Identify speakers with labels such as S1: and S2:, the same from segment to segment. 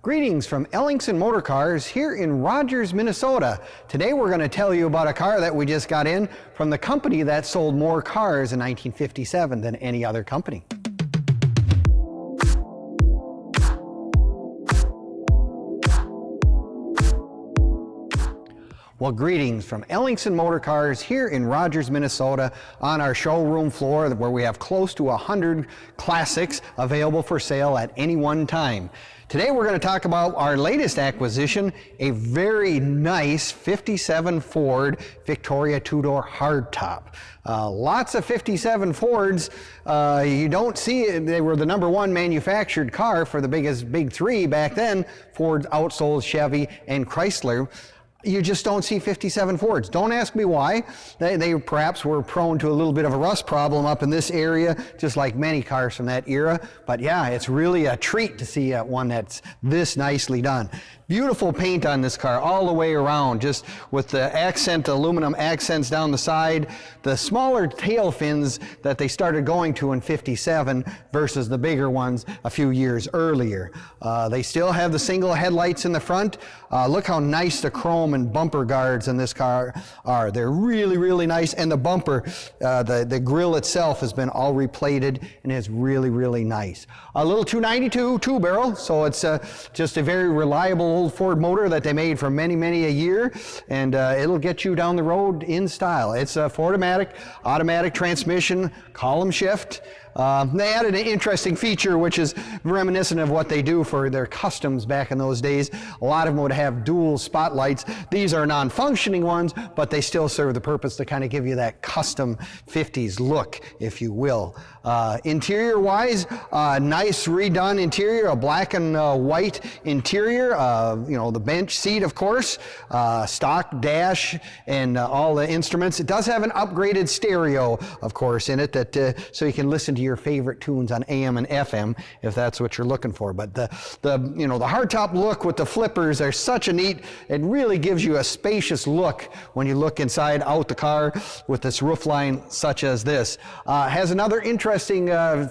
S1: Greetings from Ellingson Motorcars here in Rogers, Minnesota. Today we're going to tell you about a car that we just got in from the company that sold more cars in 1957 than any other company. Well, greetings from Ellingson Motorcars here in Rogers, Minnesota on our showroom floor where we have close to 100 classics available for sale at any one time. Today we're going to talk about our latest acquisition, a very nice 57 Ford Victoria two-door hardtop. Lots of 57 Fords. You don't see, they were the #1 manufactured car for the big three back then. Ford outsold Chevy and Chrysler. You just don't see 57 Fords. Don't ask me why. They perhaps were prone to a little bit of a rust problem up in this area, just like many cars from that era. But yeah, it's really a treat to see one that's this nicely done. Beautiful paint on this car all the way around, just with the aluminum accents down the side, the smaller tail fins that they started going to in 57 versus the bigger ones a few years earlier. They still have the single headlights in the front. Look how nice the chrome and bumper guards in this car are. They're really, really nice, and the bumper, the grille itself has been all replated and is really, really nice. A little 292 two-barrel, so it's just a very reliable old Ford motor that they made for many, many a year, and it'll get you down the road in style. It's a Ford-o-matic, automatic transmission, column shift. They added an interesting feature which is reminiscent of what they do for their customs back in those days. A lot of them would have dual spotlights. These are non-functioning ones, but they still serve the purpose to kind of give you that custom 50s look, if you will. Interior wise, nice redone interior, a black and white interior, you know, the bench seat, of course, stock dash and all the instruments. It does have an upgraded stereo, of course, in it, that so you can listen to your favorite tunes on AM and FM if that's what you're looking for. But the hardtop look with the flippers are such a neat, it really gives you a spacious look when you look inside out the car with this roof line such as this. Has another interesting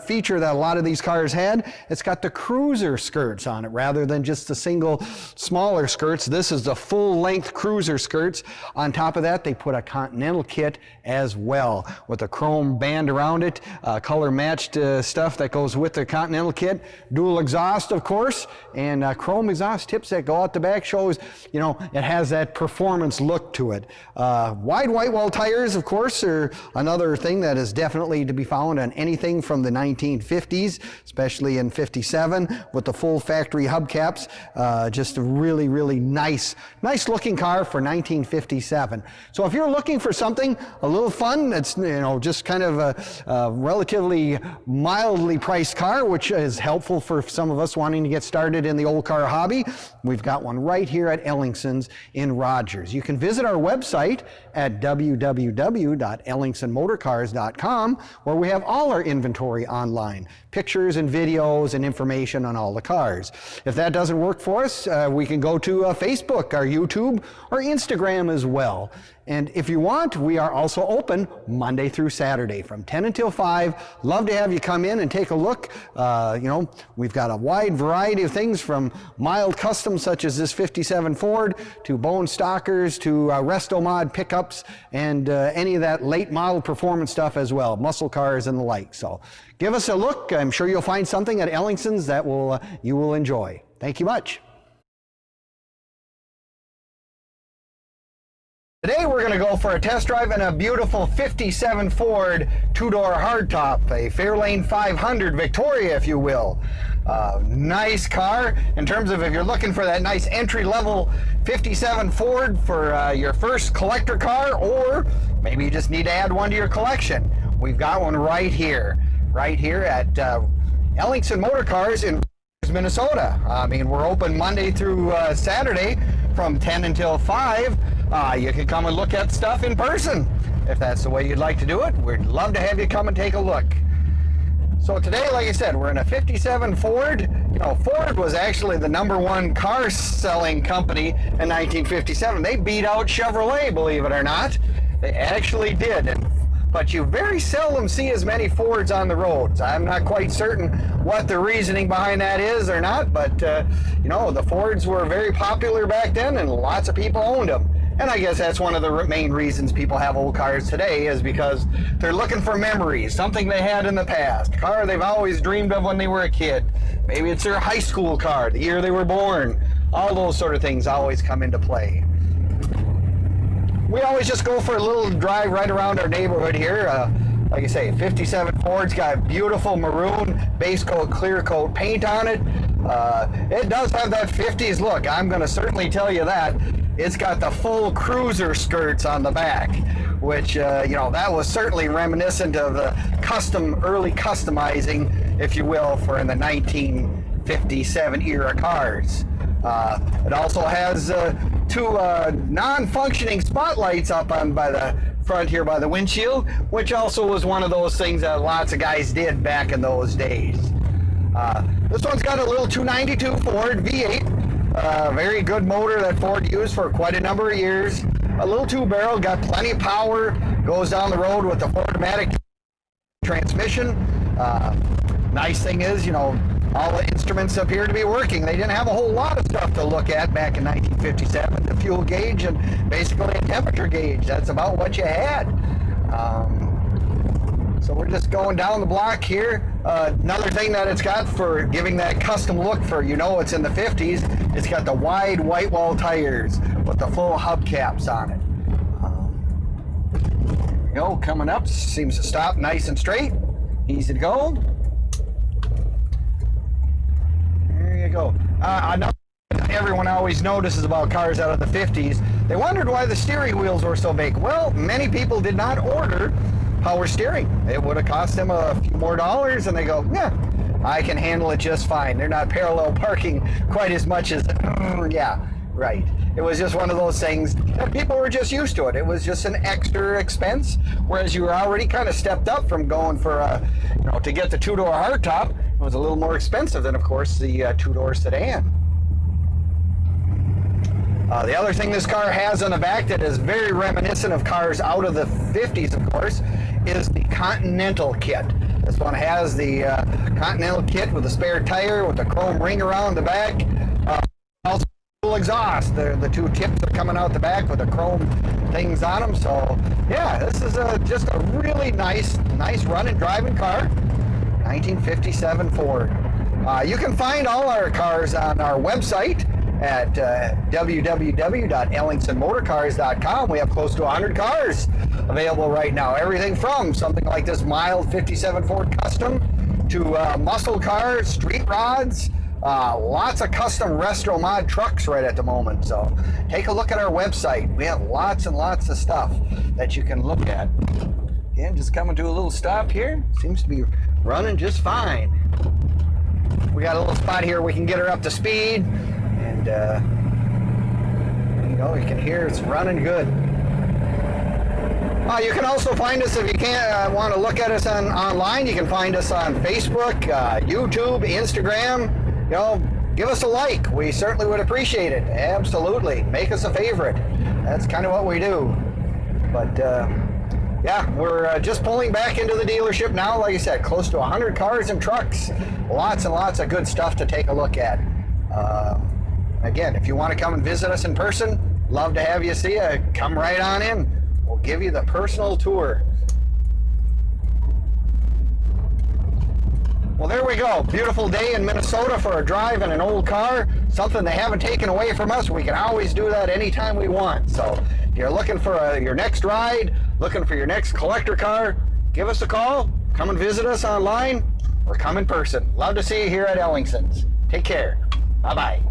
S1: feature that a lot of these cars had. It's got the cruiser skirts on it rather than just the single smaller skirts. This is the full length cruiser skirts. On top of that, they put a Continental kit as well with a chrome band around it, color matched stuff that goes with the Continental kit. Dual exhaust, of course, and chrome exhaust tips that go out the back shows, you know, it has that performance look to it. Wide white wall tires, of course, are another thing that is definitely to be found on anything from the 1950s, especially in 57 with the full factory hubcaps. Just a really, really nice looking car for 1957. So if you're looking for something a little fun, that's, you know, just kind of a relatively mildly priced car, which is helpful for some of us wanting to get started in the old car hobby, we've got one right here at Ellingson's in Rogers. You can visit our website at www.ellingsonmotorcars.com, where we have all our inventory online, pictures and videos and information on all the cars. If that doesn't work for us, we can go to Facebook, our YouTube, or Instagram as well. And if you want, we are also open Monday through Saturday from 10 until 5. Love to have you come in and take a look. You know, we've got a wide variety of things from mild customs such as this 57 Ford to bone stockers to resto mod pickups and any of that late model performance stuff as well, muscle cars and the like. So give us a look. I'm sure you'll find something at Ellingson's that you will enjoy. Thank you much. Today we're going to go for a test drive in a beautiful 57 Ford two-door hardtop, a Fairlane 500 Victoria, if you will. Nice car in terms of if you're looking for that nice entry-level 57 Ford for your first collector car, or maybe you just need to add one to your collection. We've got one right here at Ellingson Motorcars in Minnesota. I mean, we're open Monday through Saturday from 10 until 5. You can come and look at stuff in person if that's the way you'd like to do it. We'd love to have you come and take a look. So today, like I said, we're in a 57 Ford. You know, Ford was actually the #1 car selling company in 1957. They beat out Chevrolet, believe it or not. They actually did. And but you very seldom see as many Fords on the roads. I'm not quite certain what the reasoning behind that is or not, but you know, the Fords were very popular back then and lots of people owned them. And I guess that's one of the main reasons people have old cars today, is because they're looking for memories, something they had in the past, a car they've always dreamed of when they were a kid. Maybe it's their high school car, the year they were born. All those sort of things always come into play. We always just go for a little drive right around our neighborhood here. Like I say, 57 Ford's got beautiful maroon base coat, clear coat paint on it. It does have that 50s look, I'm going to certainly tell you that. It's got the full cruiser skirts on the back, which, you know, that was certainly reminiscent of the early customizing, if you will, for in the 1957 era cars. It also has two non-functioning spotlights up on by the front here by the windshield, which also was one of those things that lots of guys did back in those days. This one's got a little 292 Ford V8. Very good motor that Ford used for quite a number of years. A little two-barrel, got plenty of power, goes down the road with the Ford-o-matic transmission. Nice thing is, you know, all the instruments appear to be working. They didn't have a whole lot of stuff to look at back in 1957. The fuel gauge and basically a temperature gauge. That's about what you had. So we're just going down the block here. Another thing that it's got for giving that custom look for, you know, it's in the 50s, it's got the wide white wall tires with the full hubcaps on it. There we go, coming up, seems to stop nice and straight. Easy to go. There you go. Another thing everyone always notices about cars out of the 50s, they wondered why the steering wheels were so big. Well, many people did not order power steering. It would have cost them a few more dollars, and they go, yeah, I can handle it just fine. They're not parallel parking quite as much as, yeah, right. It was just one of those things that people were just used to it. It was just an extra expense, whereas you were already kind of stepped up from going for, you know, to get the two-door hardtop. It was a little more expensive than, of course, the two-door sedan. The other thing this car has on the back that is very reminiscent of cars out of the 50s, of course, is the Continental kit. This one has the Continental kit with a spare tire with a chrome ring around the back. Also, full exhaust. The two tips are coming out the back with the chrome things on them. So, yeah, this is just a really nice running, driving car. 1957 Ford. You can find all our cars on our website at www.ellingsonmotorcars.com. We have close to 100 cars available right now. Everything from something like this mild 57 Ford Custom to muscle cars, street rods, lots of custom retro mod trucks right at the moment. So take a look at our website. We have lots and lots of stuff that you can look at. Again, just coming to a little stop here. Seems to be running just fine. We got a little spot here we can get her up to speed. And you know, you can hear it's running good. You can also find us, if you can't want to look at us online, you can find us on Facebook, YouTube, Instagram. You know, give us a like. We certainly would appreciate it. Absolutely. Make us a favorite. That's kind of what we do. But yeah, we're just pulling back into the dealership now. Like I said, close to 100 cars and trucks. Lots and lots of good stuff to take a look at. Again, if you want to come and visit us in person, love to have you see you. Come right on in. We'll give you the personal tour. Well, there we go. Beautiful day in Minnesota for a drive in an old car. Something they haven't taken away from us. We can always do that anytime we want. So if you're looking for your next ride, looking for your next collector car, give us a call. Come and visit us online or come in person. Love to see you here at Ellingson's. Take care. Bye-bye.